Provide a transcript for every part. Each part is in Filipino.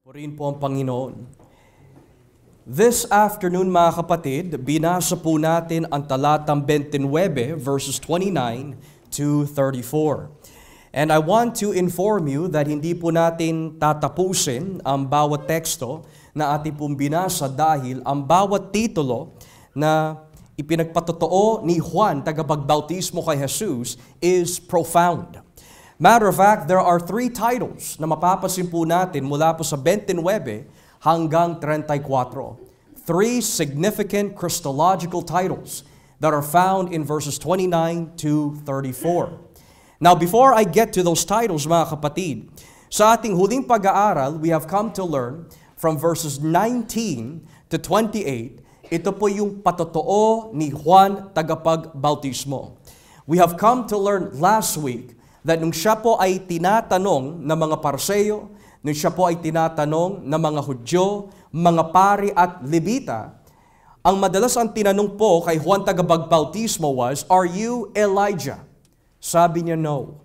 Purihin po ang Panginoon. This afternoon mga kapatid, binasa po natin ang talatang 29 verses 29 to 34. And I want to inform you that hindi po natin tatapusin ang bawat teksto na ating pong binasa dahil ang bawat titulo na ipinagpatotoo ni Juan, tagapagbautismo kay Jesus, is profound. Matter of fact, there are 3 titles na mapapasin po natin mula po sa 29 hanggang 34. 3 significant Christological titles that are found in verses 29 to 34. Now, before I get to those titles, mga kapatid, sa ating huling pag-aaral, we have come to learn from verses 19 to 28, ito po yung patotoo ni Juan tagapagbautismo. We have come to learn last week that nung siya po ay tinatanong ng mga Parseyo, nung siya po ay tinatanong ng mga Hudyo, mga pari at Levita, ang madalas ang tinanong po kay Juan tagapagbautismo was, "Are you Elijah?" Sabi niya, "No."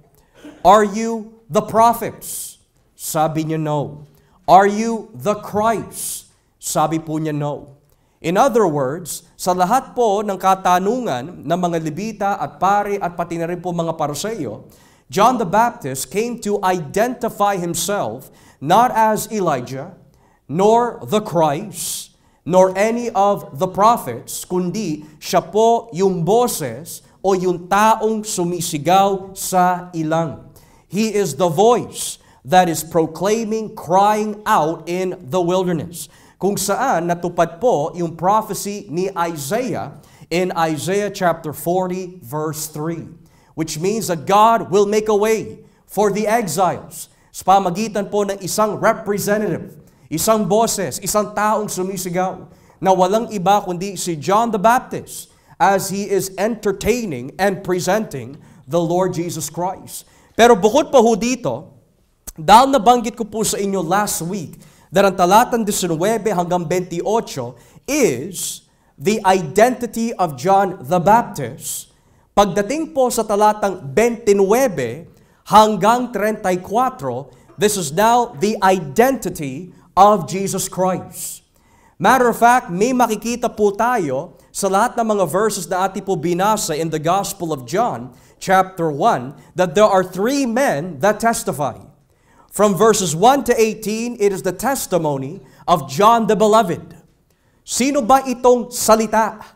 "Are you the prophets?" Sabi niya, "No." "Are you the Christ?" Sabi po niya, "No." In other words, sa lahat po ng katanungan ng mga Levita at pari at pati na rin po mga Parseyo, John the Baptist came to identify himself not as Elijah, nor the Christ, nor any of the prophets, kundi siya po yung boses o yung taong sumisigaw sa ilang. He is the voice that is proclaiming, crying out in the wilderness. Kung saan natupad po yung prophecy ni Isaiah in Isaiah chapter 40 verse 3. Which means that God will make a way for the exiles sa pamagitan po ng isang representative, isang boses, isang taong sumisigaw na walang iba kundi si John the Baptist as he is entertaining and presenting the Lord Jesus Christ. Pero bukod pa ho dito, dahil nabanggit ko po sa inyo last week that ang talatang 19 hanggang 28 is the identity of John the Baptist. Pagdating po sa talatang 29 hanggang 34, this is now the identity of Jesus Christ. Matter of fact, may makikita po tayo sa lahat ng mga verses na ating po binasa in the Gospel of John, chapter 1, that there are 3 men that testify. From verses 1 to 18, it is the testimony of John the Beloved. Sino ba itong salita?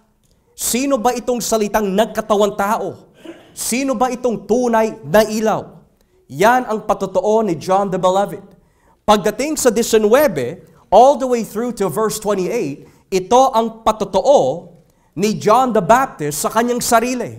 Sino ba itong salitang nagkatawang tao? Sino ba itong tunay na ilaw? Yan ang patotoo ni John the Beloved. Pagdating sa 19, all the way through to verse 28, ito ang patotoo ni John the Baptist sa kanyang sarili.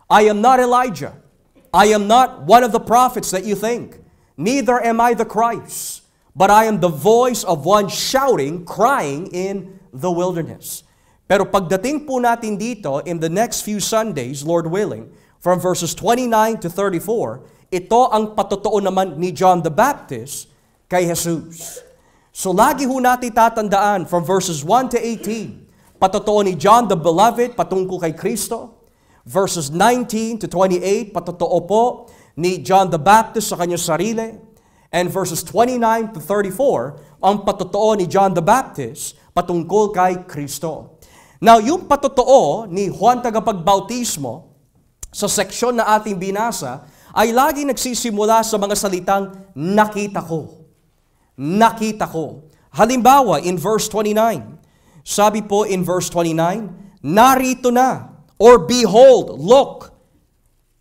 I am not Elijah. I am not one of the prophets that you think. Neither am I the Christ. But I am the voice of one shouting, crying in the wilderness. Pero pagdating po natin dito, in the next few Sundays, Lord willing, from verses 29 to 34, ito ang patotoo naman ni John the Baptist kay Jesus. So lagi ho natin tatandaan from verses 1 to 18, patotoo ni John the Beloved patungkol kay Kristo. Verses 19 to 28, patotoo po ni John the Baptist sa kanyang sarili. And verses 29 to 34, ang patotoo ni John the Baptist patungkol kay Kristo. Now, yung patotoo ni Juan tagapagbautismo sa seksyon na ating binasa ay lagi nagsisimula sa mga salitang nakita ko. Nakita ko. Halimbawa, in verse 29, sabi po in verse 29, narito na, or behold, look,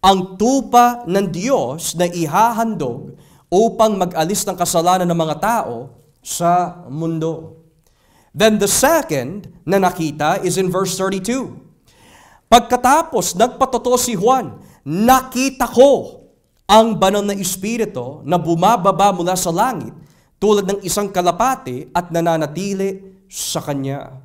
ang tupa ng Diyos na ihahandog upang mag-alis ng kasalanan ng mga tao sa mundo. Then the second na nakita is in verse 32. Pagkatapos nagpatotoo si Juan, nakita ko ang banal na Espiritu na bumababa mula sa langit tulad ng isang kalapati at nananatili sa kanya.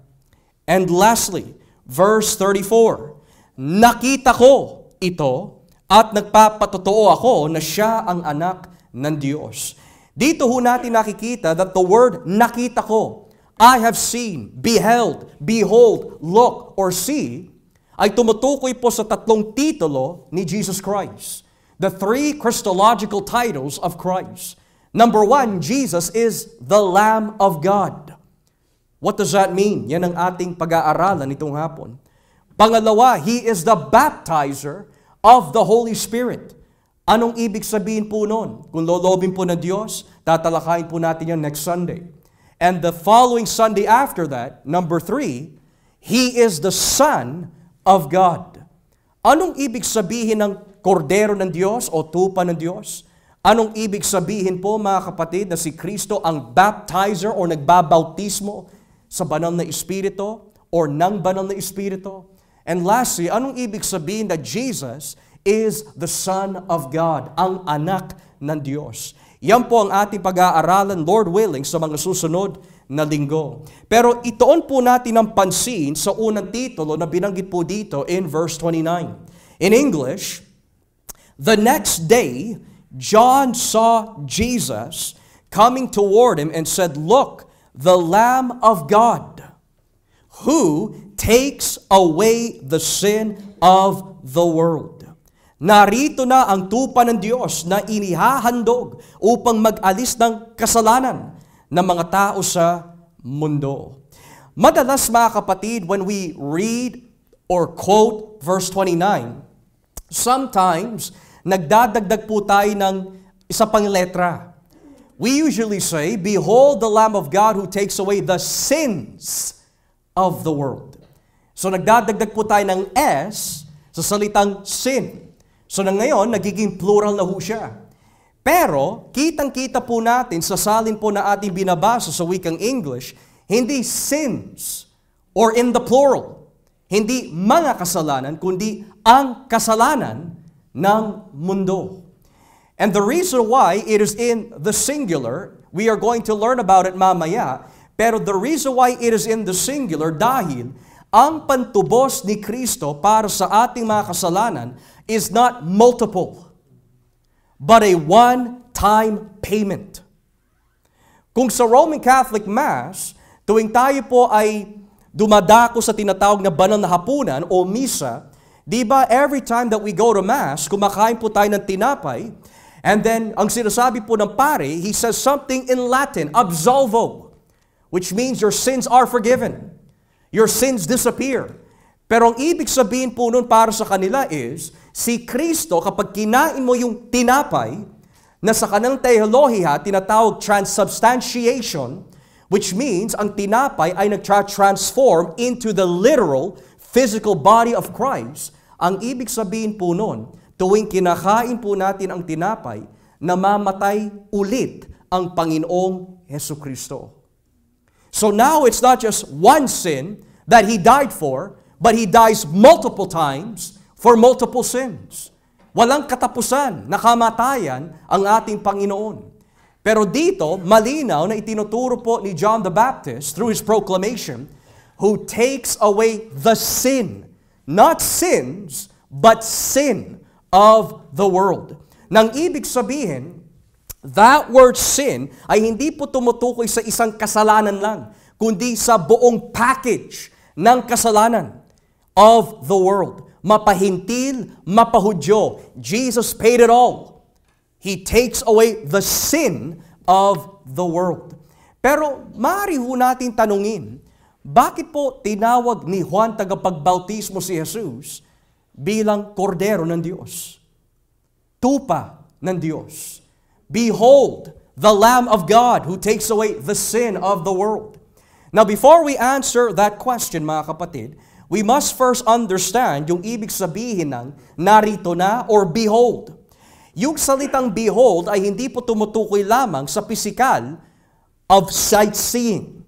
And lastly, verse 34. Nakita ko ito at nagpapatotoo ako na siya ang anak ng Diyos. Dito ho natin nakikita that the word nakita ko, I have seen, beheld, behold, look, or see, ay tumutukoy po sa 3 titulo ni Jesus Christ. The 3 Christological titles of Christ. Number one, Jesus is the Lamb of God. What does that mean? Yan ang ating pag-aaralan itong hapon. Pangalawa, He is the baptizer of the Holy Spirit. Anong ibig sabihin po nun? Kung lolobin po ng Diyos, tatalakayin po natin yan next Sunday. And the following Sunday after that, number 3, He is the Son of God. Anong ibig sabihin ng kordero ng Diyos o tupa ng Diyos? Anong ibig sabihin po mga kapatid na si Kristo ang baptizer o nagbabautismo sa banal na Espiritu or ng banal na Espiritu? And lastly, anong ibig sabihin na Jesus is the Son of God, ang anak ng Diyos? Yan po ang ating pag-aaralan, Lord willing, sa mga susunod na linggo. Pero itoon po natin ang pansin sa unang titulo na binanggit po dito in verse 29. In English, the next day, John saw Jesus coming toward him and said, "Look, the Lamb of God, who takes away the sin of the world." Narito na ang tupa ng Diyos na inihahandog upang mag-alis ng kasalanan ng mga tao sa mundo. Madalas mga kapatid, when we read or quote verse 29, sometimes nagdadagdag po tayo ng isa pang letra. We usually say, "Behold the Lamb of God who takes away the sins of the world." So nagdadagdag po tayo ng S sa salitang sin. So na ngayon, nagiging plural na ho siya. Pero, kitang-kita po natin sa salin po na ating binabasa sa wikang English, hindi sins or in the plural. Hindi mga kasalanan, kundi ang kasalanan ng mundo. And the reason why it is in the singular, we are going to learn about it mamaya, pero the reason why it is in the singular dahil ang pantubos ni Kristo para sa ating mga kasalanan is not multiple, but a one-time payment. Kung sa Roman Catholic Mass, tuwing tayo po ay dumadako sa tinatawag na banal na hapunan o misa, di ba every time that we go to Mass, kumakain po tayo ng tinapay, and then ang sinasabi po ng pare, he says something in Latin, absolvo, which means your sins are forgiven. Your sins disappear. Pero ang ibig sabihin po nun para sa kanila is, si Kristo kapag kinain mo yung tinapay, na sa kanilang teolohiya tinatawag transubstantiation, which means ang tinapay ay nag-transform into the literal physical body of Christ. Ang ibig sabihin po nun, tuwing kinakain po natin ang tinapay, namamatay ulit ang Panginoong Hesukristo. So now it's not just one sin that He died for, but He dies multiple times for multiple sins. Walang katapusan, nakamatayan ang ating Panginoon. Pero dito, malinaw na itinuturo po ni John the Baptist through his proclamation, who takes away the sin, not sins, but sin of the world. Nang ibig sabihin, that word sin ay hindi po tumutukoy sa isang kasalanan lang, kundi sa buong package ng kasalanan of the world. Mapahintil, mapahudyo. Jesus paid it all. He takes away the sin of the world. Pero maaari ho natin tanungin, bakit po tinawag ni Juan tagapagbautismo si Jesus bilang kordero ng Diyos? Tupa ng Diyos. Behold, the Lamb of God who takes away the sin of the world. Now, before we answer that question, mga kapatid, we must first understand yung ibig sabihin ng narito na or behold. Yung salitang behold ay hindi po tumutukoy lamang sa physical of sightseeing.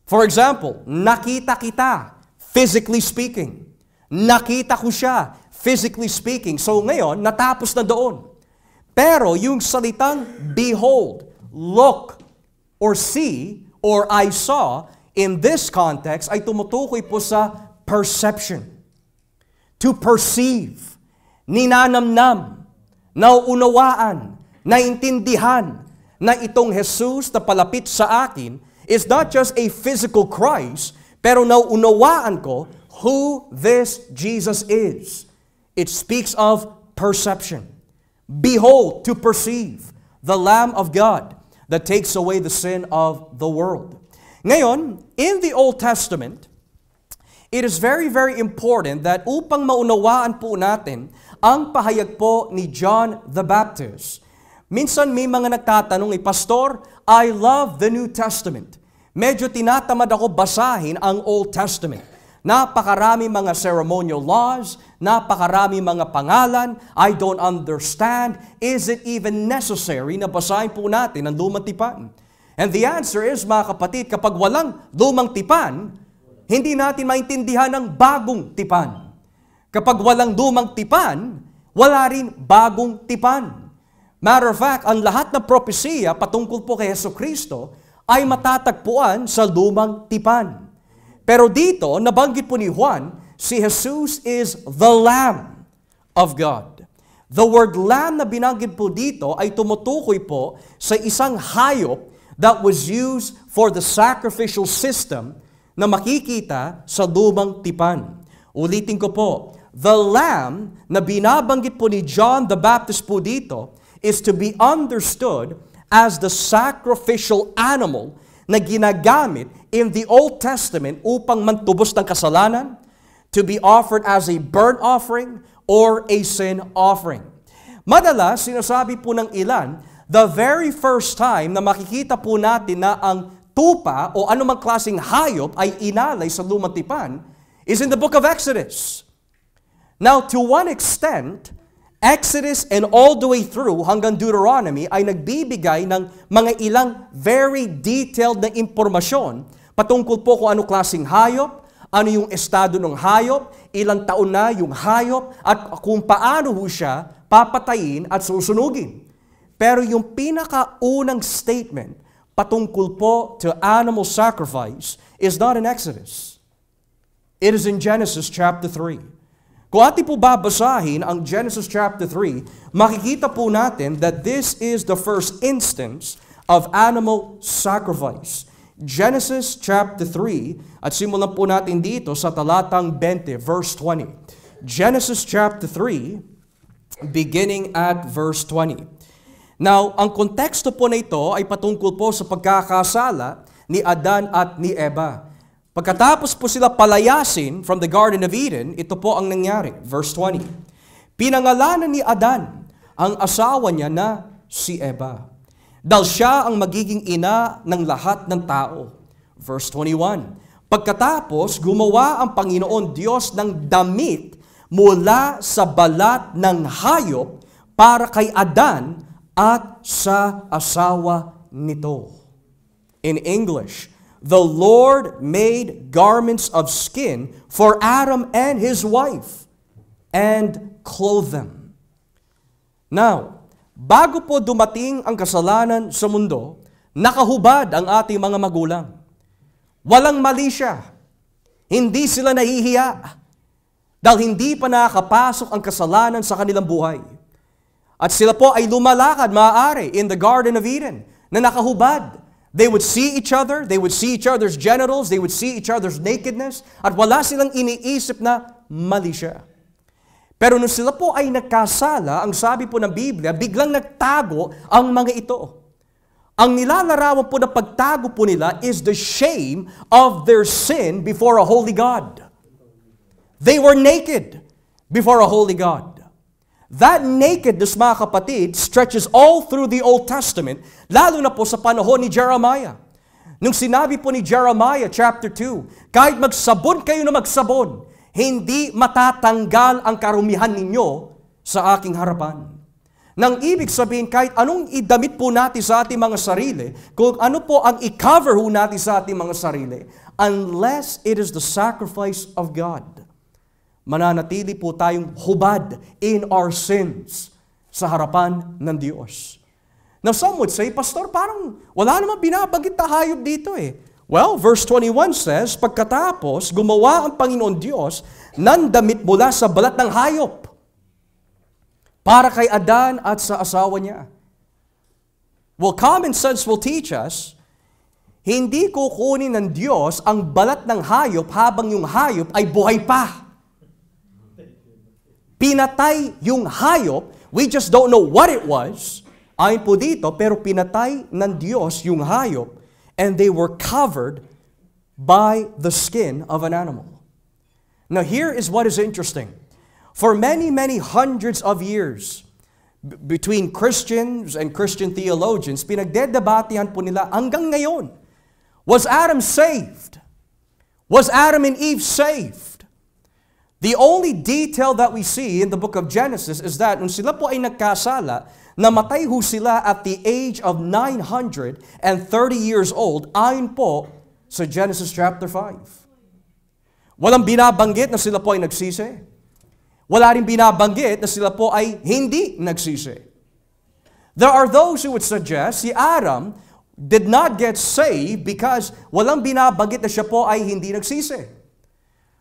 For example, nakita kita, physically speaking. Nakita ko siya, physically speaking. So ngayon, natapos na doon. Pero yung salitang behold, look, or see, or I saw, in this context, ay tumutukoy po sa perception. To perceive, ninanamnam, nauunawaan, naintindihan, na itong Jesus na palapit sa akin is not just a physical Christ, pero nauunawaan ko who this Jesus is. It speaks of perception. Behold, to perceive. the Lamb of God that takes away the sin of the world. Ngayon, in the Old Testament, it is very, very important that upang maunawaan po natin ang pahayag po ni John the Baptist. Minsan may mga nagtatanong, Pastor, I love the New Testament. Medyo tinatamad ako basahin ang Old Testament. Napakarami mga ceremonial laws, napakarami mga pangalan, I don't understand. Is it even necessary na basahin po natin ang lumang tipan? And the answer is, mga kapatid, kapag walang lumang tipan, hindi natin maintindihan ang bagong tipan. Kapag walang lumang tipan, wala rin bagong tipan. Matter of fact, ang lahat ng propesiya patungkol po kay Jesucristo ay matatagpuan sa lumang tipan. Pero dito, nabanggit po ni Juan, si Jesus is the Lamb of God. The word Lamb na binanggit po dito ay tumutukoy po sa isang hayop that was used for the sacrificial system na makikita sa lumang tipan. Ulitin ko po, the lamb na binabanggit po ni John the Baptist po dito is to be understood as the sacrificial animal na ginagamit in the Old Testament upang mantubos ng kasalanan, to be offered as a burnt offering or a sin offering. Madalas, sinasabi po ng ilan, the very first time na makikita po natin na ang tupa o anumang klaseng hayop ay inalay sa lumang tipan is in the book of Exodus. Now, to one extent, Exodus and all the way through hanggang Deuteronomy ay nagbibigay ng mga ilang very detailed na impormasyon patungkol po kung ano klaseng hayop, ano yung estado ng hayop, ilang taon na yung hayop, at kung paano ho siya papatayin at susunugin. Pero yung pinakaunang statement patungkol po to animal sacrifice is not in Exodus. It is in Genesis chapter 3. Kung ating po babasahin ang Genesis chapter 3, makikita po natin that this is the first instance of animal sacrifice. Genesis chapter 3, at simulan po natin dito sa talatang 20, verse 20. Genesis chapter 3, beginning at verse 20. Now, ang konteksto po na ito ay patungkol po sa pagkakasala ni Adan at ni Eva. Pagkatapos po sila palayasin from the Garden of Eden, ito po ang nangyari. Verse 20. Pinangalanan ni Adan ang asawa niya na si Eva, dahil siya ang magiging ina ng lahat ng tao. Verse 21. Pagkatapos, gumawa ang Panginoon Diyos ng damit mula sa balat ng hayop para kay Adan at sa asawa nito. In English, the Lord made garments of skin for Adam and his wife and clothed them. Now, bago po dumating ang kasalanan sa mundo, nakahubad ang ating mga magulang. Walang mali siya. Hindi sila nahihiya dahil hindi pa nakakapasok ang kasalanan sa kanilang buhay. At sila po ay lumalakad maaari in the Garden of Eden na nakahubad. They would see each other, they would see each other's genitals, they would see each other's nakedness, at wala silang iniisip na mali siya. Pero nung sila po ay nagkasala, ang sabi po ng Biblia, biglang nagtago ang mga ito. Ang nilalarawan po na pagtago po nila is the shame of their sin before a holy God. They were naked before a holy God. That nakedness, mga kapatid, stretches all through the Old Testament, lalo na po sa panahon ni Jeremiah. Nung sinabi po ni Jeremiah chapter 2, kahit magsabon kayo na magsabon, hindi matatanggal ang karumihan ninyo sa aking harapan. Nang ibig sabihin, kahit anong idamit po natin sa ating mga sarili, kung ano po ang i-cover ho natin sa ating mga sarili, unless it is the sacrifice of God, mananatili po tayong hubad in our sins sa harapan ng Diyos. Now some would say, Pastor, parang wala namang binabanggit na hayop dito eh. Well, verse 21 says, pagkatapos gumawa ang Panginoon Diyos ng damit mula sa balat ng hayop para kay Adan at sa asawa niya. Well, common sense will teach us, hindi kukunin ng Diyos ang balat ng hayop habang yung hayop ay buhay pa. Pinatay yung hayop, we just don't know what it was, Ayon po dito, pero pinatay ng Diyos yung hayop and they were covered by the skin of an animal. Now here is what is interesting. For many, many hundreds of years, between Christians and Christian theologians, pinagdedebatehan po nila hanggang ngayon, was Adam saved? Was Adam and Eve saved? The only detail that we see in the book of Genesis is that nung sila po ay nagkasala, namatay ho sila at the age of 930 years old, ayon po sa Genesis chapter 5. Walang binabanggit na sila po ay nagsisi. Wala rin binabanggit na sila po ay hindi nagsisi. There are those who would suggest si Adam did not get saved because walang binabanggit na siya po ay hindi nagsisi.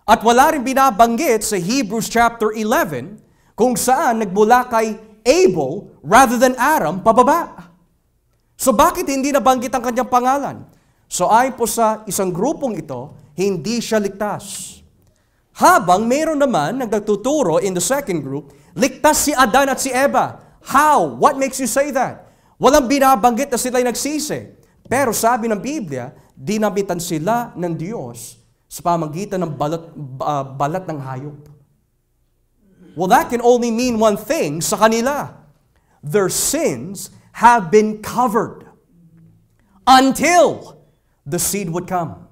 At wala rin binabanggit sa Hebrews chapter 11 kung saan nagmula kay Abel rather than Adam pababa. So bakit hindi nabanggit ang kanyang pangalan? So ayon po sa isang grupong ito, hindi siya ligtas. Habang mayroon naman nagtuturo in the second group, ligtas si Adan at si Eva. How? What makes you say that? Walang binabanggit na sila'y nagsisi. Pero sabi ng Biblia, dinamitan sila ng Diyos sa pamagitan ng balat ng hayop. Well, that can only mean one thing sa kanila. Their sins have been covered until the seed would come.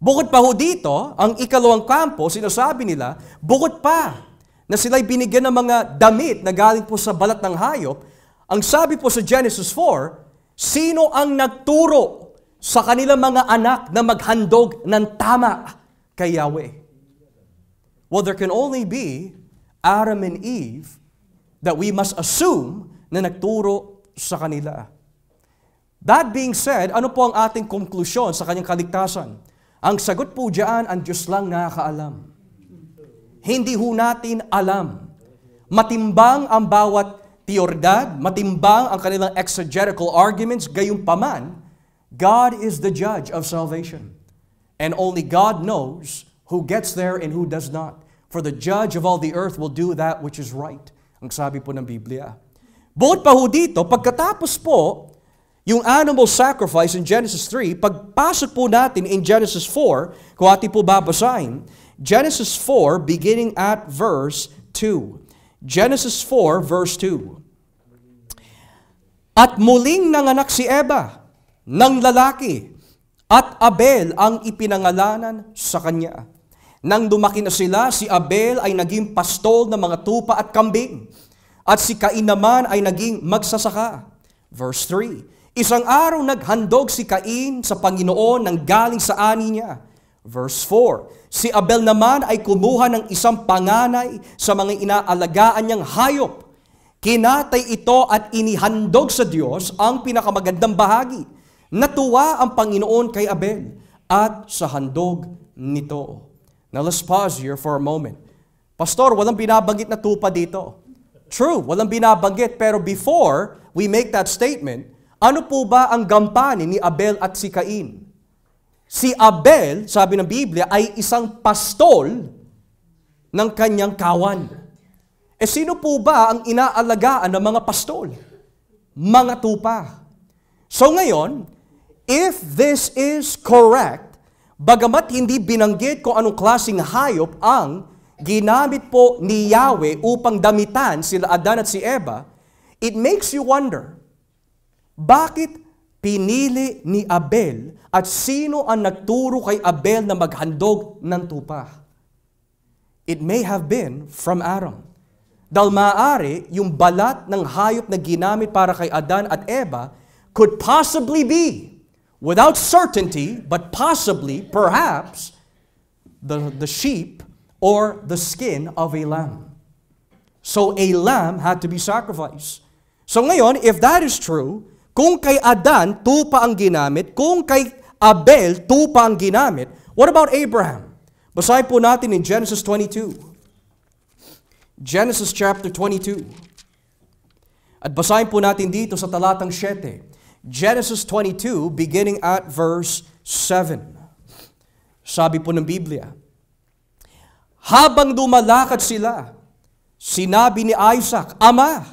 Bukod pa ho dito, ang ikalawang kampo, sinasabi nila, bukod pa na sila'y binigyan ng mga damit na galing po sa balat ng hayop, ang sabi po sa Genesis 4, sino ang nagturo sa kanilang mga anak na maghandog ng tama kay Yahweh? Well, there can only be Adam and Eve that we must assume na nagturo sa kanila. That being said, ano po ang ating konklusyon sa kanyang kaligtasan? Ang sagot po diyan, ang Diyos lang nakakaalam. Hindi ho natin alam. Matimbang ang bawat teoridad, matimbang ang kanilang exegetical arguments, gayunpaman, God is the judge of salvation. And only God knows who gets there and who does not. For the judge of all the earth will do that which is right. Ang sabi po ng Biblia. Bukod pa ho dito, pagkatapos po, yung animal sacrifice in Genesis 3, pagpasok po natin in Genesis 4, kung ating po babasahin, Genesis 4 beginning at verse 2. Genesis 4 verse 2. At muling nanganak si Eva ng lalaki, at Abel ang ipinangalanan sa kanya. Nang dumaki na sila, si Abel ay naging pastol ng mga tupa at kambing, at si Cain naman ay naging magsasaka. Verse 3. Isang araw naghandog si Cain sa Panginoon ng galing sa ani niya. Verse 4. Si Abel naman ay kumuha ng isang panganay sa mga inaalagaan niyang hayop. Kinatay ito at inihandog sa Diyos ang pinakamagandang bahagi. Natuwa ang Panginoon kay Abel at sa handog nito. Now let's pause here for a moment. Pastor, walang binabanggit na tupa dito. True, walang binabanggit, pero before we make that statement, ano po ba ang gampanin ni Abel at si Cain? Si Abel, sabi ng Biblia, ay isang pastol ng kanyang kawan. E sino po ba ang inaalagaan ng mga pastol? Mga tupa. So ngayon, if this is correct, bagamat hindi binanggit kung anong klaseng hayop ang ginamit po ni Yahweh upang damitan sila Adan at si Eva, it makes you wonder, bakit pinili ni Abel at sino ang nagturo kay Abel na maghandog ng tupa? It may have been from Adam. Dahil maaari, yung balat ng hayop na ginamit para kay Adan at Eva could possibly be, without certainty, but possibly, perhaps, the sheep or the skin of a lamb. So a lamb had to be sacrificed. So ngayon, if that is true, kung kay Adan, tupa ang ginamit. Kung kay Abel, tupa ang ginamit. What about Abraham? Basahin po natin in Genesis 22. Genesis chapter 22. At basahin po natin dito sa talatang 7. Genesis 22, beginning at verse 7. Sabi po ng Biblia, habang lumalakad sila, sinabi ni Isaac, Ama,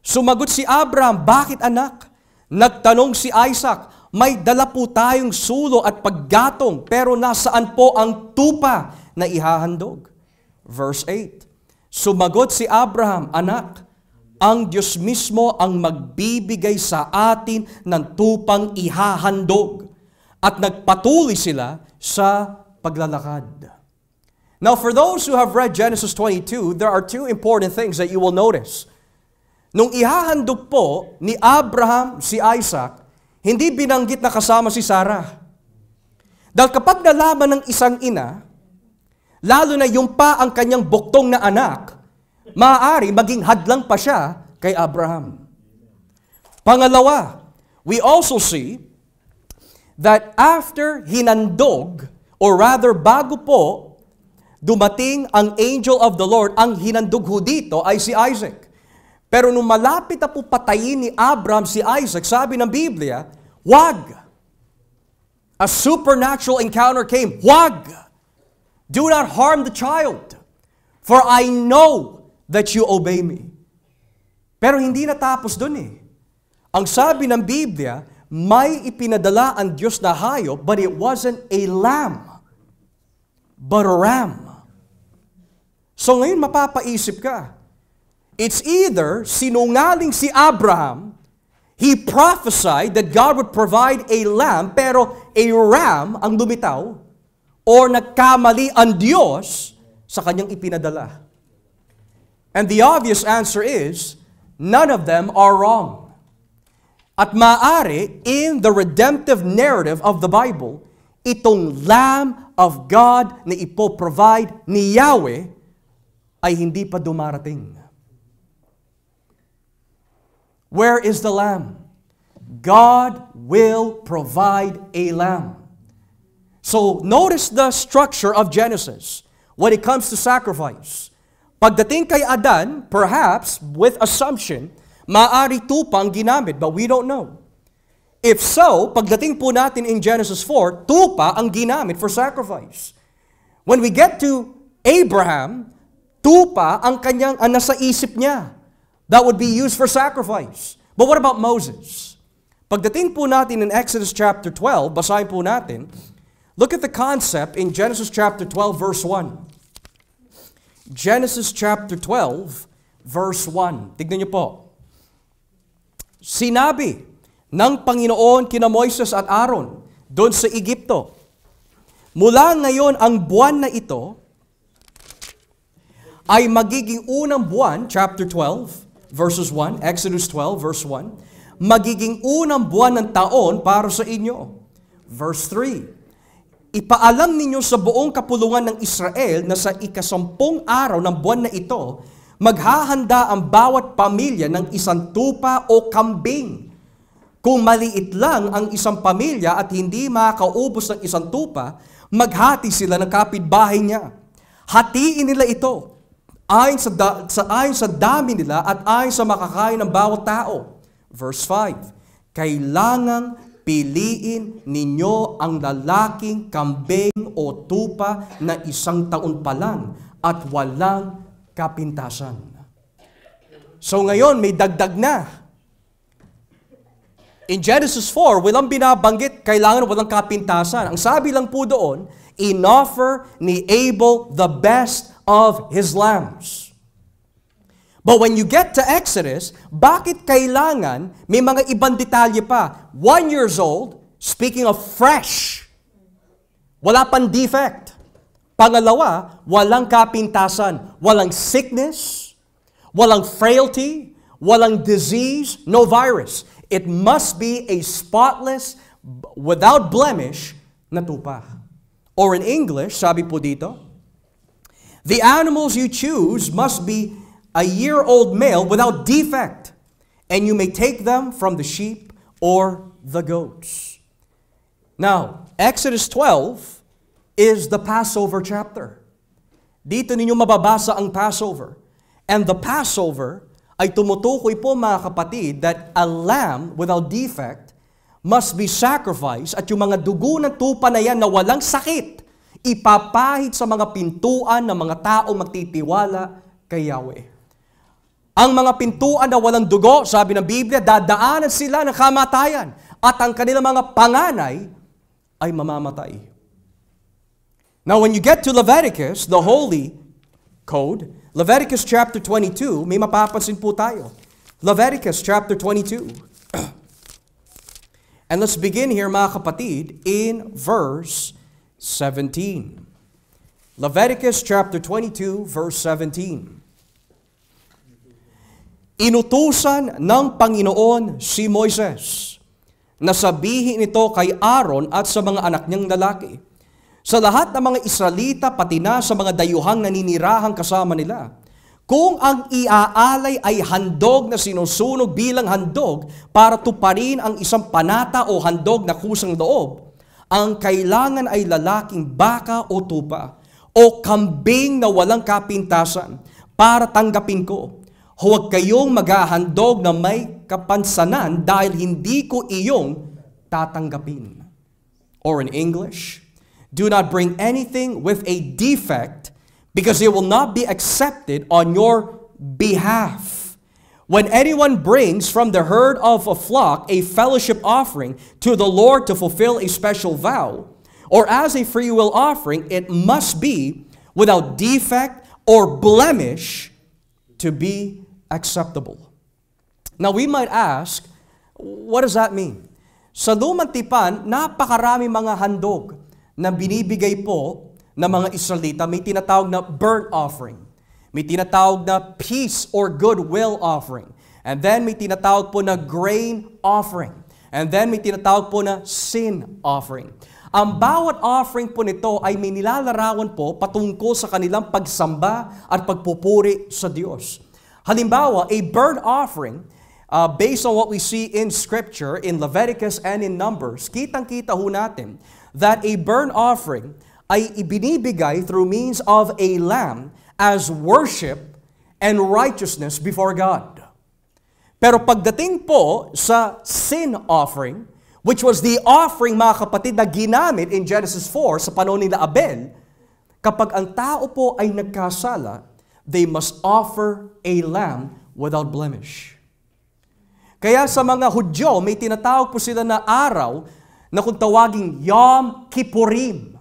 Sumagot si Abraham, bakit anak? Nagtanong si Isaac, may dala po tayong sulo at paggatong, pero nasaan po ang tupa na ihahandog? Verse 8, sumagot si Abraham, anak, ang Diyos mismo ang magbibigay sa atin ng tupang ihahandog. At nagpatuloy sila sa paglalakad. Now, for those who have read Genesis 22, there are two important things that you will notice. Nung ihahandog po ni Abraham si Isaac, hindi binanggit na kasama si Sarah. Dahil kapag nalaman ng isang ina, lalo na yung pa ang kanyang buktong na anak, maaari maging hadlang pa siya kay Abraham. Pangalawa, we also see that after hinandog, or rather bago po dumating ang angel of the Lord, ang hinandog ho dito ay si Isaac. Pero nung malapit na po patayin ni Abraham si Isaac, sabi ng Biblia, wag! A supernatural encounter came. Wag! Do not harm the child, for I know that you obey me. Pero hindi natapos dun eh. Ang sabi ng Biblia, may ipinadala ang Diyos na hayop, but it wasn't a lamb, but a ram. So ngayon mapapaisip ka, it's either sinungaling si Abraham, he prophesied that God would provide a lamb, pero a ram ang lumitaw, or nagkamali ang Diyos sa kanyang ipinadala. And the obvious answer is, none of them are wrong. At maaari, in the redemptive narrative of the Bible, itong Lamb of God na ipoprovide ni Yahweh ay hindi pa dumarating. Where is the Lamb? God will provide a Lamb. So, notice the structure of Genesis when it comes to sacrifice. Pagdating kay Adan, perhaps with assumption, maaari tupa ang ginamit, but we don't know. If so, pagdating po natin in Genesis 4, tupa ang ginamit for sacrifice. When we get to Abraham, tupa ang kanyang nasa isip niya. That would be used for sacrifice. But what about Moses? Pagdating po natin in Exodus chapter 12, basahin po natin, look at the concept in Genesis chapter 12, verse 1. Genesis chapter 12, verse 1. Tignan niyo po. Sinabi ng Panginoon kina Moises at Aaron doon sa Egypto, mula ngayon ang buwan na ito ay magiging unang buwan, chapter 12, verses 1, Exodus 12, verse 1, magiging unang buwan ng taon para sa inyo. Verse 3, ipaalam ninyo sa buong kapulungan ng Israel na sa ikasampung araw ng buwan na ito, maghahanda ang bawat pamilya ng isang tupa o kambing. Kung maliit lang ang isang pamilya at hindi makakaubos ng isang tupa, maghati sila ng kapitbahay niya. Hatiin nila ito ayon sa dami nila at ayon sa makakain ng bawat tao. Verse 5, kailangang piliin ninyo ang lalaking kambing o tupa na 1 taon pa lang at walang kapintasan. So ngayon, may dagdag na. In Genesis 4, walang binabanggit, kailangan walang kapintasan. Ang sabi lang po doon, inoffer ni Abel the best of his lambs. But when you get to Exodus, bakit kailangan may mga ibang detalye pa? 1 year old, speaking of fresh, wala pang defect. Pangalawa, walang kapintasan, walang sickness, walang frailty, walang disease, no virus. It must be a spotless, without blemish na tupa. Or in English, sabi po dito, the animals you choose must be a year-old male without defect, and you may take them from the sheep or the goats. Now, Exodus 12 is the Passover chapter. Dito ninyo mababasa ang Passover. And the Passover ay tumutukoy po mga kapatid that a lamb without defect must be sacrificed at yung mga dugo ng tupa na yan na walang sakit, ipapahid sa mga pintuan ng mga tao magtitiwala kay Yahweh. Ang mga pintuan na walang dugo, sabi ng Biblia, dadaanan sila ng kamatayan at ang kanilang mga panganay ay mamamatay. Now, when you get to Leviticus, the Holy Code, Leviticus chapter 22, may mapapansin po tayo. Leviticus chapter 22. And let's begin here, mga kapatid, in verse 17. Leviticus chapter 22, verse 17. Inutusan ng Panginoon si Moises na sabihin ito kay Aaron at sa mga anak niyang lalaki, sa lahat ng mga Israelita pati na sa mga dayuhang naninirahang kasama nila, kung ang iaalay ay handog na sinusunog bilang handog para tuparin ang isang panata o handog na kusang loob, ang kailangan ay lalaking baka o tupa o kambing na walang kapintasan para tanggapin ko. Huwag kayong maghahandog na may kapansanan dahil hindi ko iyong tatanggapin. Or in English, do not bring anything with a defect because it will not be accepted on your behalf. When anyone brings from the herd of a flock a fellowship offering to the Lord to fulfill a special vow, or as a free will offering, it must be without defect or blemish to be acceptable. Now we might ask, what does that mean? Sa lumang tipan, napakarami mga handog na binibigay po ng mga Israelita. May tinatawag na burnt offering. May tinatawag na peace or goodwill offering. And then may tinatawag po na grain offering. And then may tinatawag po na sin offering. Ang bawat offering po nito ay may nilalarawan po patungkol sa kanilang pagsamba at pagpupuri sa Diyos. Halimbawa, a burnt offering, based on what we see in Scripture, in Leviticus and in Numbers, kitang-kita ho natin that a burnt offering ay ibinibigay through means of a lamb as worship and righteousness before God. Pero pagdating po sa sin offering, which was the offering, mga kapatid, na ginamit in Genesis 4 sa panahon nila Abel, kapag ang tao po ay nagkasala, they must offer a lamb without blemish. Kaya sa mga Hudyo, may tinatawag po sila na araw na kung tawaging Yom Kippurim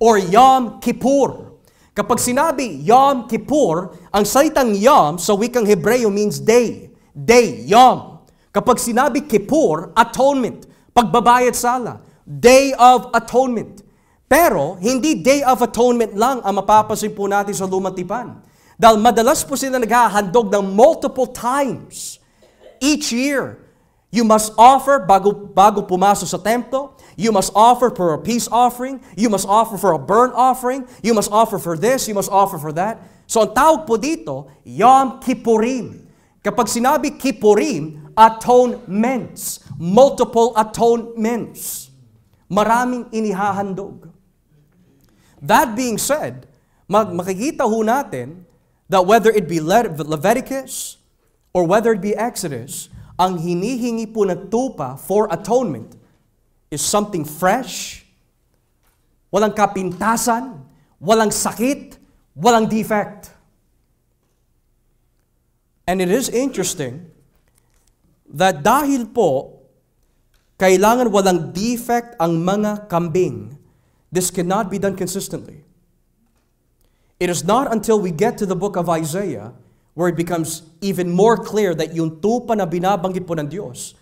or Yom Kippur. Kapag sinabi Yom Kippur, ang salitang Yom sa wikang Hebreo means day. Day, Yom. Kapag sinabi Kippur, atonement, pagbabayad sala, Day of Atonement. Pero, hindi Day of Atonement lang ang mapapansin po natin sa lumang tipan. Dahil madalas po sila naghahandog ng multiple times. Each year, you must offer bago pumasok sa templo. You must offer for a peace offering. You must offer for a burnt offering. You must offer for this. You must offer for that. So, ang tawag po dito, Yom Kippurim. Kapag sinabi Kippurim, atonements. Multiple atonements. Maraming inihahandog. That being said, makikita ho natin that whether it be Leviticus or whether it be Exodus, ang hinihingi po na tupa for atonement is something fresh, walang kapintasan, walang sakit, walang defect. And it is interesting that dahil po kailangan walang defect ang mga kambing, this cannot be done consistently. It is not until we get to the book of Isaiah where it becomes even more clear that yung tupa na binabanggit po ng Diyos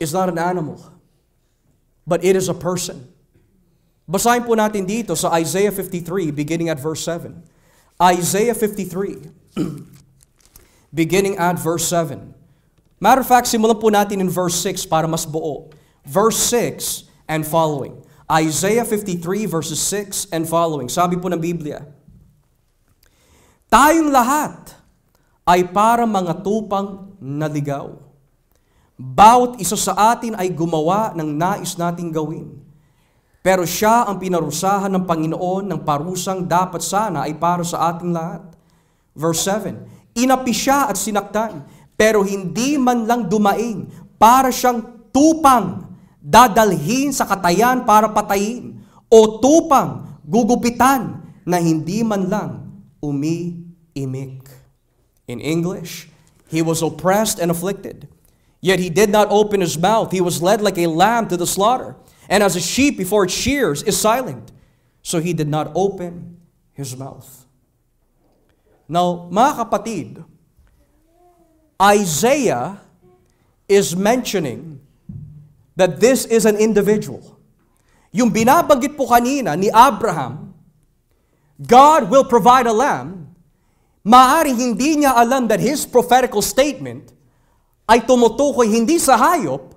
is not an animal, but it is a person. Basahin po natin dito sa Isaiah 53, beginning at verse 7. Isaiah 53, beginning at verse 7. Matter of fact, simulan po natin in verse 6 para mas buo. Verse 6 and following. Isaiah 53 verses 6 and following. Sabi po ng Biblia, tayong lahat ay para mga tupang naligaw. Bawat isa sa atin ay gumawa ng nais nating gawin. Pero siya ang pinarusahan ng Panginoon ng parusang dapat sana ay para sa ating lahat. Verse 7, inapi siya at sinaktan, pero hindi man lang dumaing, para siyang tupang dadalhin sa katayan para patayin, o tupang gugupitan na hindi man lang umiimik. In English, he was oppressed and afflicted. Yet he did not open his mouth. He was led like a lamb to the slaughter. And as a sheep before its shears is silent, so he did not open his mouth. Now, mga kapatid, Isaiah is mentioning that this is an individual. Yung binabanggit po kanina ni Abraham, God will provide a lamb, maaring hindi niya alam that his prophetical statement ay tumutukoy hindi sa hayop,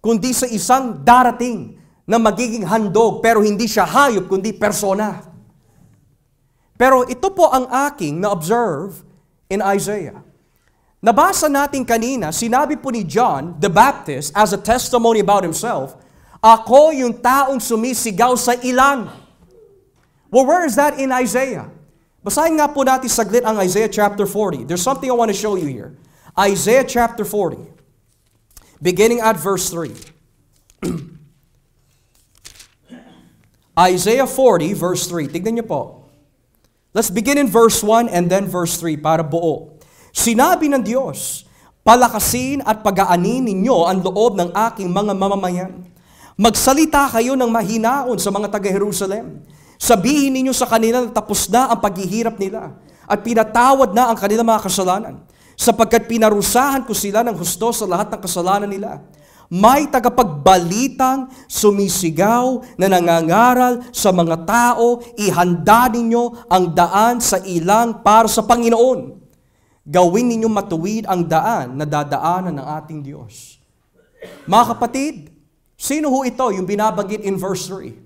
kundi sa isang darating na magiging handog, pero hindi siya hayop, kundi persona. Pero ito po ang aking na-observe in Isaiah. Nabasa natin kanina, sinabi po ni John the Baptist as a testimony about himself, ako yung taong sumisigaw sa ilang. Well, where is that in Isaiah? Basahin nga po natin saglit ang Isaiah chapter 40. There's something I want to show you here. Isaiah chapter 40, beginning at verse 3. Isaiah 40, verse 3. Tignan niyo po. Let's begin in verse 1 and then verse 3 para buo. Sinabi ng Diyos, palakasin at pagaanin ninyo ang loob ng aking mga mamamayan. Magsalita kayo ng mahinaon sa mga taga-Jerusalem. Sabihin ninyo sa kanila na tapos na ang paghihirap nila at pinatawad na ang kanilang mga kasalanan, sapagkat pinarusahan ko sila ng husto sa lahat ng kasalanan nila. May tagapagbalitang sumisigaw na nangangaral sa mga tao, ihanda ninyo ang daan sa ilang para sa Panginoon. Gawin ninyong matuwid ang daan na dadaanan ng ating Diyos. Mga kapatid, sino ho ito yung binabanggit in verse 3?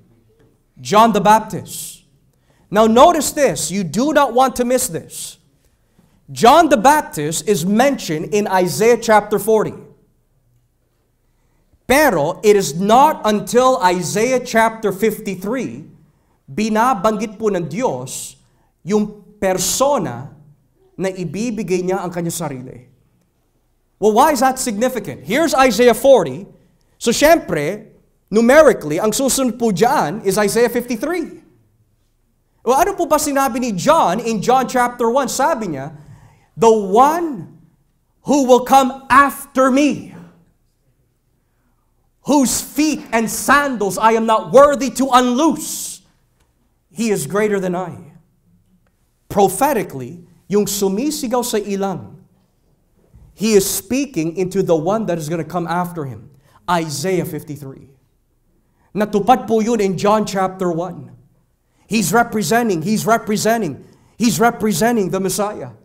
John the Baptist. Now notice this, you do not want to miss this. John the Baptist is mentioned in Isaiah chapter 40. Pero it is not until Isaiah chapter 53, binabanggit po ng Diyos yung persona na ibibigay niya ang kanyang sarili. Well, why is that significant? Here's Isaiah 40. So, syempre, numerically, ang susunod po dyan is Isaiah 53. Well, ano po ba sinabi ni John in John chapter 1? Sabi niya, the one who will come after me, whose feet and sandals I am not worthy to unloose, he is greater than I. Prophetically, yung sumisigaw sa ilang, he is speaking into the one that is going to come after him. Isaiah 53. Natupad po yun in John chapter 1. He's representing the Messiah.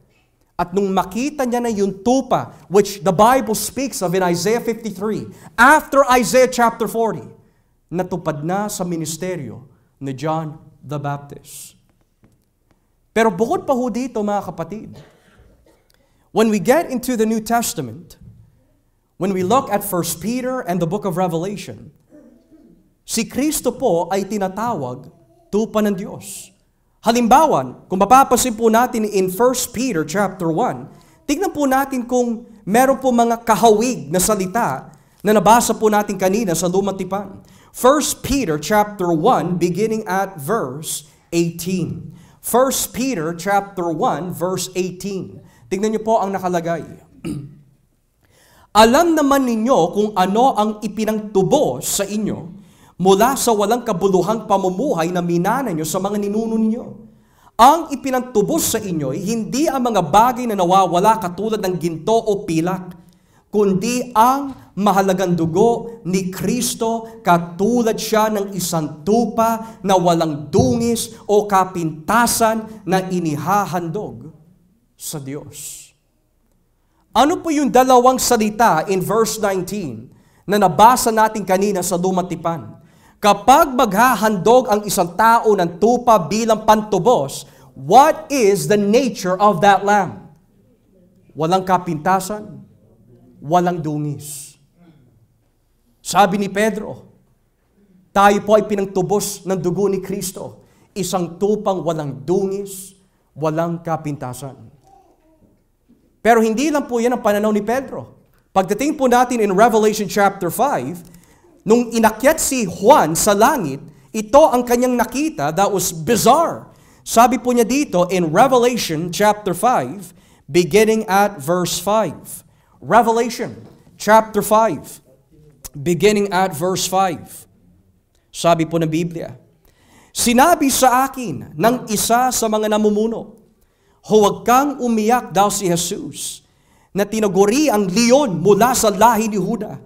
At nung makita niya na yung tupa, which the Bible speaks of in Isaiah 53, after Isaiah chapter 40, natupad na sa ministeryo ni John the Baptist. Pero bukod pa ho dito, mga kapatid, when we get into the New Testament, when we look at 1 Peter and the book of Revelation, si Kristo po ay tinatawag tupa ng Diyos. Halimbawa, kung mapapansin po natin in 1 Peter chapter 1, tignan po natin kung meron po mga kahawig na salita na nabasa po natin kanina sa Lumang Tipan. 1 Peter chapter 1 beginning at verse 18. 1 Peter chapter 1 verse 18. Tignan niyo po ang nakalagay. Alam naman ninyo kung ano ang ipinagtubos sa inyo mula sa walang kabuluhang pamumuhay na minana nyo sa mga ninuno ninyo. Ang ipinagtubos sa inyo ay hindi ang mga bagay na nawawala katulad ng ginto o pilak, kundi ang mahalagang dugo ni Kristo, katulad siya ng isang tupa na walang dungis o kapintasan na inihahandog sa Diyos. Ano po yung dalawang salita in verse 19 na nabasa natin kanina sa Lumang Tipan? Kapag maghahandog ang isang tao ng tupa bilang pantubos, what is the nature of that lamb? Walang kapintasan, walang dungis. Sabi ni Pedro, tayo po ay pinagtubos ng dugo ni Kristo, isang tupang walang dungis, walang kapintasan. Pero hindi lang po yan ang pananaw ni Pedro. Pagdating po natin in Revelation chapter 5, nung inakyat si Juan sa langit, ito ang kanyang nakita that was bizarre. Sabi po niya dito in Revelation chapter 5, beginning at verse 5. Revelation chapter 5, beginning at verse 5. Sabi po ng Biblia, "Sinabi sa akin ng isa sa mga namumuno, huwag kang umiyak daw si Jesus, na tinaguri ang leon mula sa lahi ni Juda.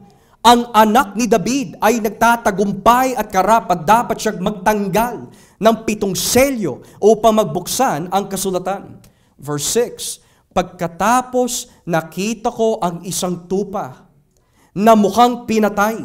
Ang anak ni David ay nagtatagumpay at karapat-dapat siyang magtanggal ng 7 selyo upang magbuksan ang kasulatan." Verse 6, "Pagkatapos nakita ko ang isang tupa na mukhang pinatay,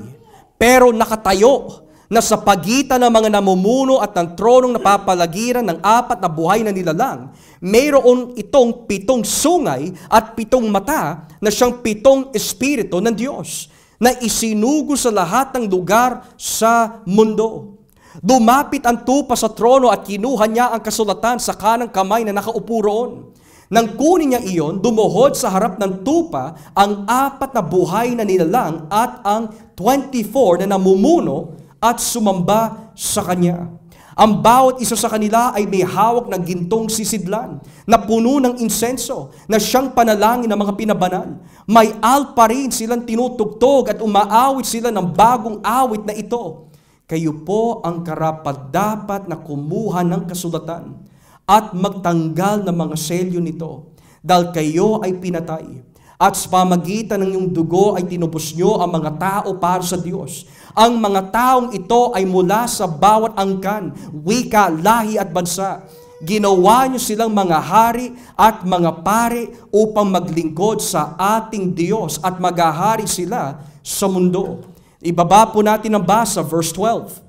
pero nakatayo na sa pagitan ng mga namumuno at ng tronong napapalagiran ng 4 na buhay na nilalang. Mayroon itong 7 sungay at 7 mata na siyang 7 espiritu ng Diyos na isinugo sa lahat ng lugar sa mundo. Dumapit ang tupa sa trono at kinuha niya ang kasulatan sa kanang kamay na nakaupo roon. Nang kunin niya iyon, dumuhod sa harap ng tupa ang 4 na buhay na nilalang at ang 24 na namumuno at sumamba sa kanya. Ang bawat isa sa kanila ay may hawak ng gintong sisidlan na puno ng insenso na siyang panalangin ng mga pinabanal. May alpa rin silang tinutugtog at umaawit sila ng bagong awit na ito. Kayo po ang karapat-dapat na kumuha ng kasulatan at magtanggal ng mga selyo nito, dahil kayo ay pinatay. At sa pamagitan ng iyong dugo ay tinubos nyo ang mga tao para sa Diyos. Ang mga taong ito ay mula sa bawat angkan, wika, lahi at bansa. Ginawa nyo silang mga hari at mga pare upang maglingkod sa ating Diyos at maghahari sila sa mundo." Ibaba po natin ang basa, verse 12.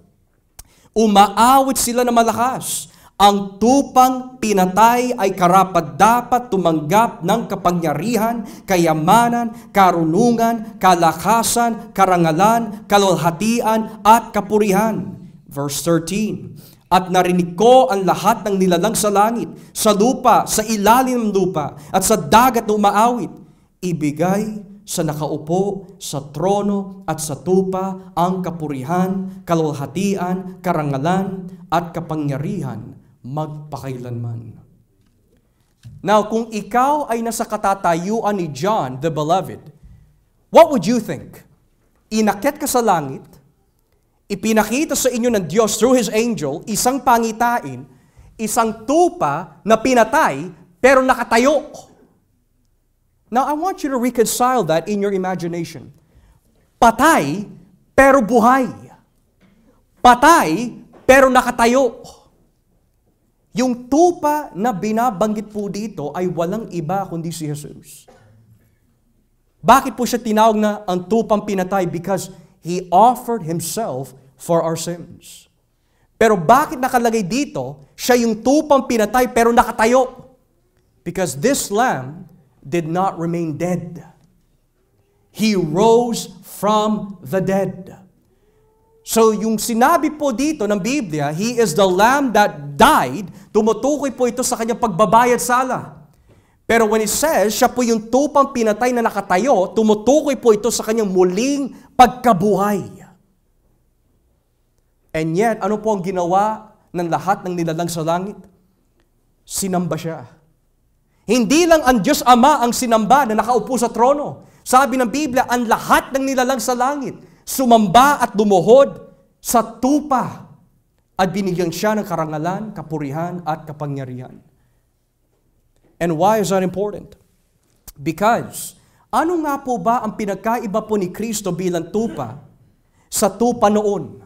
"Umaawit sila na malakas. Ang tupang pinatay ay karapat-dapat tumanggap ng kapangyarihan, kayamanan, karunungan, kalakasan, karangalan, kalwalhatian, at kapurihan." Verse 13, "At narinig ko ang lahat ng nilalang sa langit, sa lupa, sa ilalim ng lupa, at sa dagat na umaawit. Ibigay sa nakaupo, sa trono, at sa tupa ang kapurihan, kalwalhatian, karangalan, at kapangyarihan magpakailanman." Now, kung ikaw ay nasa katatayuan ni John the Beloved, what would you think? Inakyat ka sa langit, ipinakita sa inyo ng Diyos through His angel, isang pangitain, isang tupa na pinatay, pero nakatayo. Now, I want you to reconcile that in your imagination. Patay, pero buhay. Patay, pero nakatayo. Yung tupa na binabanggit po dito ay walang iba kundi si Jesus. Bakit po siya tinawag na ang tupang pinatay? Because He offered Himself for our sins. Pero bakit nakalagay dito, siya yung tupang pinatay pero nakatayo? Because this Lamb did not remain dead. He rose from the dead. So yung sinabi po dito ng Biblia, He is the Lamb that died, tumutukoy po ito sa kanyang pagbabayad sala. Pero when it says, siya po yung tupang pinatay na nakatayo, tumutukoy po ito sa kanyang muling pagkabuhay. And yet, ano po ang ginawa ng lahat ng nilalang sa langit? Sinamba siya. Hindi lang ang Diyos Ama ang sinamba na nakaupo sa trono. Sabi ng Biblia, ang lahat ng nilalang sa langit sumamba at lumuhod sa tupa at binigyan siya ng karangalan, kapurihan at kapangyarihan. And why is that important? Because, ano nga po ba ang pinagkaiba po ni Kristo bilang tupa sa tupa noon?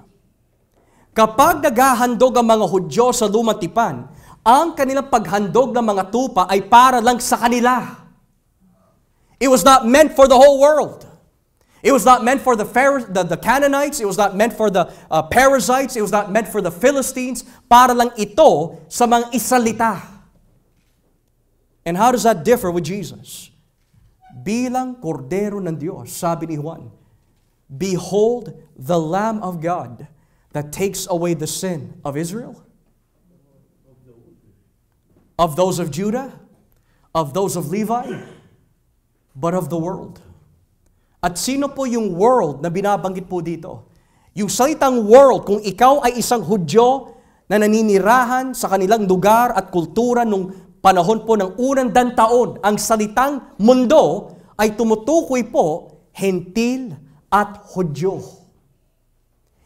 Kapag naghahandog ang mga Hudyo sa lumang tipan, ang kanilang paghandog ng mga tupa ay para lang sa kanila. It was not meant for the whole world. It was not meant for the Canaanites. It was not meant for the Perizzites. It was not meant for the Philistines. Para lang ito sa mga Israelita. And how does that differ with Jesus? Bilang kordero ng Diyos, sabi ni Juan, "Behold the Lamb of God that takes away the sin of Israel, of those of Judah, of those of Levi, but of the world." At sino po yung world na binabanggit po dito? Yung salitang world, kung ikaw ay isang Hudyo na naninirahan sa kanilang lugar at kultura nung panahon po ng unang taon, ang salitang mundo ay tumutukoy po Hentil at Hudyo.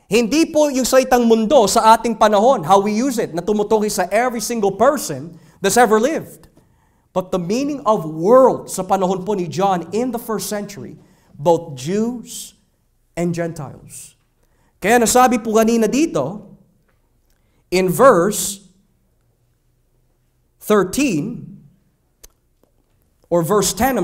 Hindi po yung salitang mundo sa ating panahon, how we use it, na tumutukoy sa every single person that's ever lived. But the meaning of world sa panahon po ni John in the first century, both Jews and Gentiles. Kaya nasabi po kanina dito, in verse 13, or verse 10,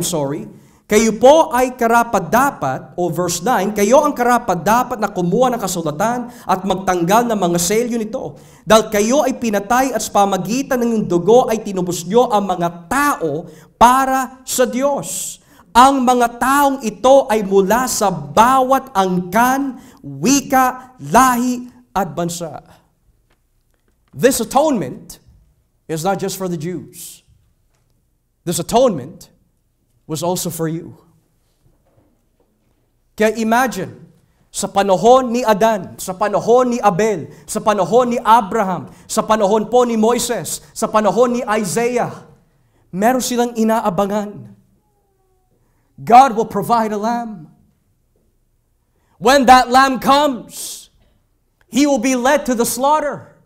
kayo po ay karapat-dapat, o verse 9, kayo ang karapat-dapat na kumuha ng kasulatan at magtanggal ng mga selyo nito. Dahil kayo ay pinatay at sa pamagitan ng inyong dugo ay tinubos nyo ang mga tao para sa Diyos. Ang mga taong ito ay mula sa bawat angkan, wika, lahi at bansa. This atonement is not just for the Jews. This atonement was also for you. Kaya imagine, sa panahon ni Adan, sa panahon ni Abel, sa panahon ni Abraham, sa panahon po ni Moises, sa panahon ni Isaiah, meron silang inaabangan. God will provide a lamb. When that lamb comes, he will be led to the slaughter.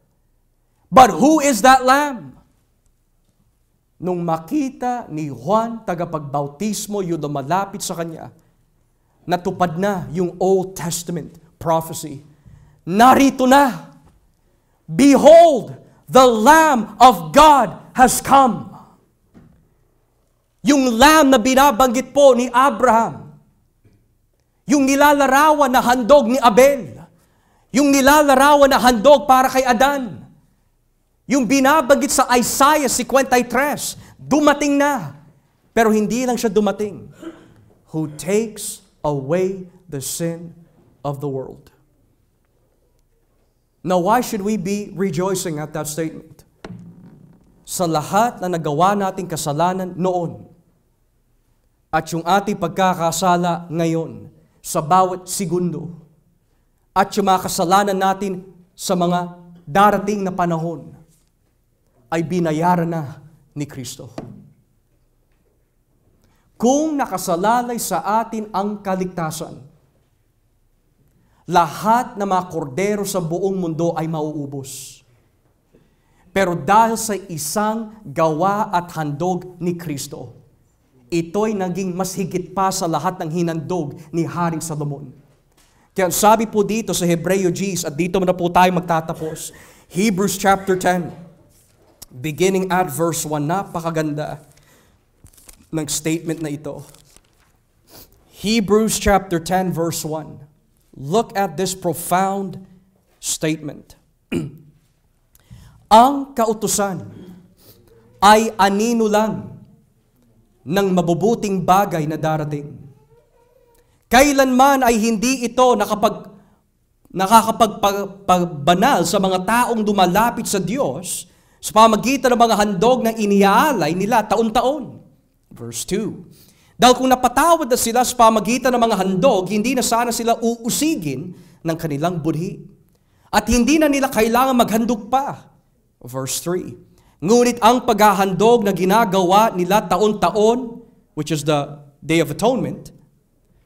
But who is that lamb? Nung makita ni Juan, tagapagbautismo, yung lumalapit sa kanya, natupad na yung Old Testament prophecy. Narito na. Behold, the Lamb of God has come. Yung lamb na binabanggit po ni Abraham. Yung nilalarawan na handog ni Abel. Yung nilalarawan na handog para kay Adan. Yung binabanggit sa Isaiah 53, dumating na. Pero hindi lang siya dumating. Who takes away the sin of the world. Now, why should we be rejoicing at that statement? Sa lahat na nagawa nating kasalanan noon, at yung ating pagkakasala ngayon, sa bawat segundo, at yung mga kasalanan natin sa mga darating na panahon, ay binayaran na ni Kristo. Kung nakasalalay sa atin ang kaligtasan, lahat na mga kordero sa buong mundo ay mauubos. Pero dahil sa isang gawa at handog ni Kristo, ito'y naging mas higit pa sa lahat ng hinandog ni Haring Salomon. Kaya sabi po dito sa Hebreo 10, at dito na po tayo magtatapos, Hebrews chapter 10, beginning at verse 1, napakaganda ng statement na ito. Hebrews chapter 10 verse 1. Look at this profound statement. Ang kautusan ay anino lang ng mabubuting bagay na darating. Kailanman ay hindi ito nakakapagbanal sa mga taong dumalapit sa Diyos sa pamagitan ng mga handog na iniaalay nila taon-taon. Verse 2. Dahil kung napatawad na sila sa pamagitan ng mga handog, hindi na sana sila uusigin ng kanilang budhi. At hindi na nila kailangan maghandog pa. Verse 3. Ngunit ang paghahandog na ginagawa nila taon-taon, which is the Day of Atonement,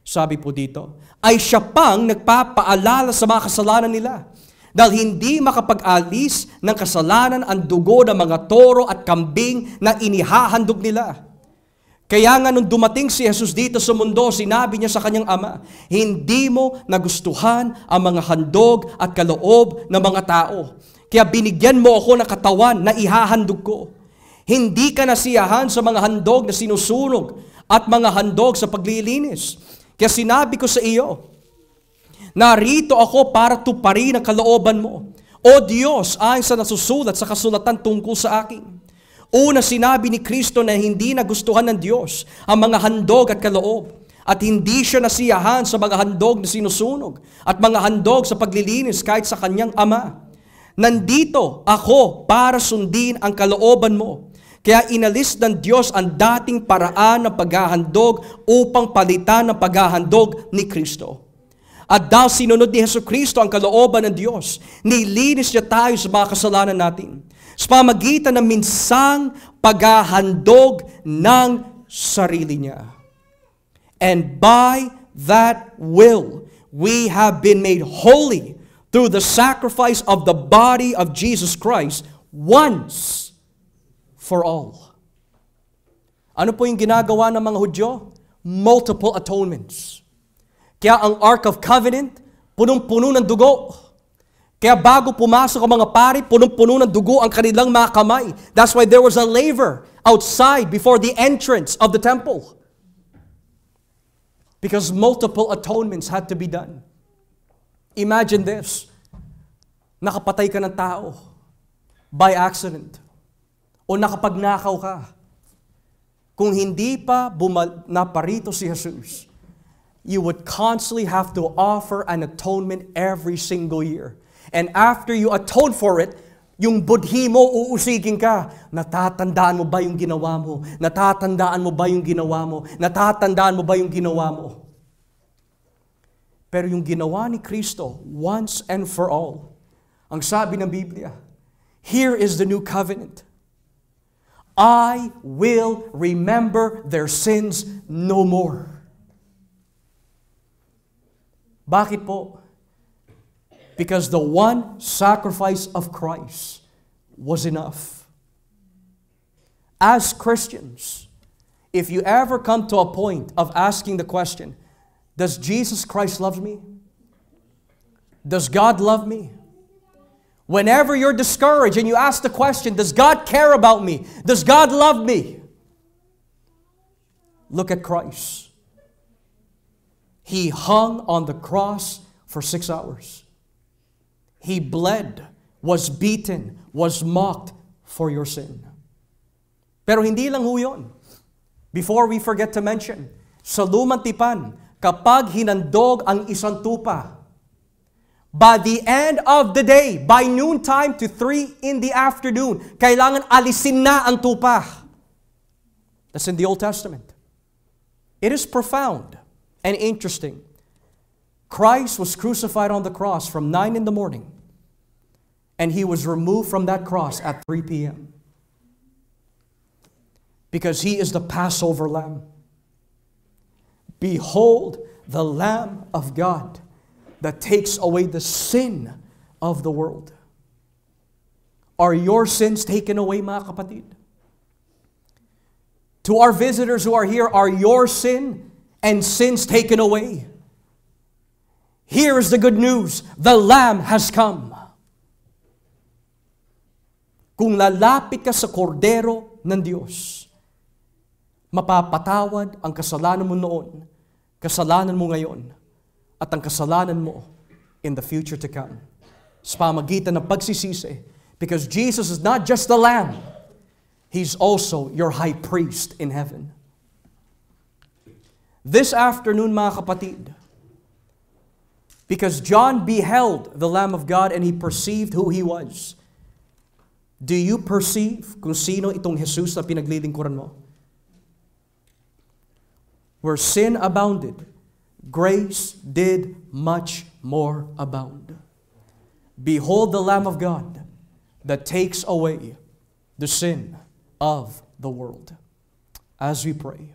sabi po dito, ay siya pang nagpapaalala sa mga kasalanan nila. Dahil hindi makapag-alis ng kasalanan ang dugo ng mga toro at kambing na inihahandog nila. Kaya nga nung dumating si Jesus dito sa mundo, sinabi niya sa kanyang ama, hindi mo nagustuhan ang mga handog at kaloob ng mga tao. Kaya binigyan mo ako ng katawan na ihahandog ko. Hindi ka nasiyahan sa mga handog na sinusunog at mga handog sa paglilinis. Kaya sinabi ko sa iyo, narito ako para tuparin ang kalooban mo. O Diyos, ayon sa nasusulat sa kasulatan tungkol sa akin. Una, sinabi ni Kristo na hindi nagustuhan ng Diyos ang mga handog at kaloob. At hindi siya nasiyahan sa mga handog na sinusunog at mga handog sa paglilinis kahit sa kanyang ama. Nandito ako para sundin ang kalooban mo. Kaya inalis ng Diyos ang dating paraan ng paghahandog upang palitan ang paghahandog ni Kristo. At dahil sinunod ni Jesucristo ang kalooban ng Diyos, nilinis niya tayo sa mga kasalanan natin. sa pamagitan ng minsang paghahandog ng sarili niya. And by that will, we have been made holy through the sacrifice of the body of Jesus Christ once for all. Ano po yung ginagawa ng mga Hudyo? Multiple atonements. Kaya ang Ark of Covenant, punong-puno ng dugo. Kaya bago pumasok ang mga pari, punong-puno ng dugo ang kanilang mga kamay. That's why there was a laver outside before the entrance of the temple. Because multiple atonements had to be done. Imagine this. Nakapatay ka ng tao by accident. O nakapagnakaw ka. Kung hindi pa naparito si Jesus, you would constantly have to offer an atonement every single year. And after you atone for it, yung budhi mo, uusigin ka. Natatandaan mo ba yung ginawa mo? Natatandaan mo ba yung ginawa mo? Natatandaan mo ba yung ginawa mo? Pero yung ginawa ni Kristo, once and for all, ang sabi ng Biblia, here is the new covenant. I will remember their sins no more. Bakit po? Because the one sacrifice of Christ was enough. As Christians, if you ever come to a point of asking the question, does Jesus Christ love me? Does God love me? Whenever you're discouraged and you ask the question, does God care about me? Does God love me? Look at Christ. He hung on the cross for 6 hours. He bled, was beaten, was mocked for your sin. Pero hindi lang ho yun. Before we forget to mention, sa lumang tipan, kapag hinandog ang isang tupa, by the end of the day, by noontime to 3 in the afternoon, kailangan alisin na ang tupa. That's in the Old Testament. It is profound and interesting. Christ was crucified on the cross from 9 in the morning, and He was removed from that cross at 3 p.m. Because He is the Passover Lamb. Behold the Lamb of God that takes away the sin of the world. Are your sins taken away, mga kapatid? To our visitors who are here, are your sin and sins taken away? Here is the good news. The Lamb has come. Kung lalapit ka sa kordero ng Diyos, mapapatawad ang kasalanan mo noon, kasalanan mo ngayon, at ang kasalanan mo in the future to come. Sa pamagitan ng pagsisisi, because Jesus is not just the Lamb, He's also your high priest in heaven. This afternoon, mga kapatid, because John beheld the Lamb of God and he perceived who He was. Do you perceive kung sino itong Jesus na pinaglilingkuran mo? Where sin abounded, grace did much more abound. Behold the Lamb of God that takes away the sin of the world. As we pray.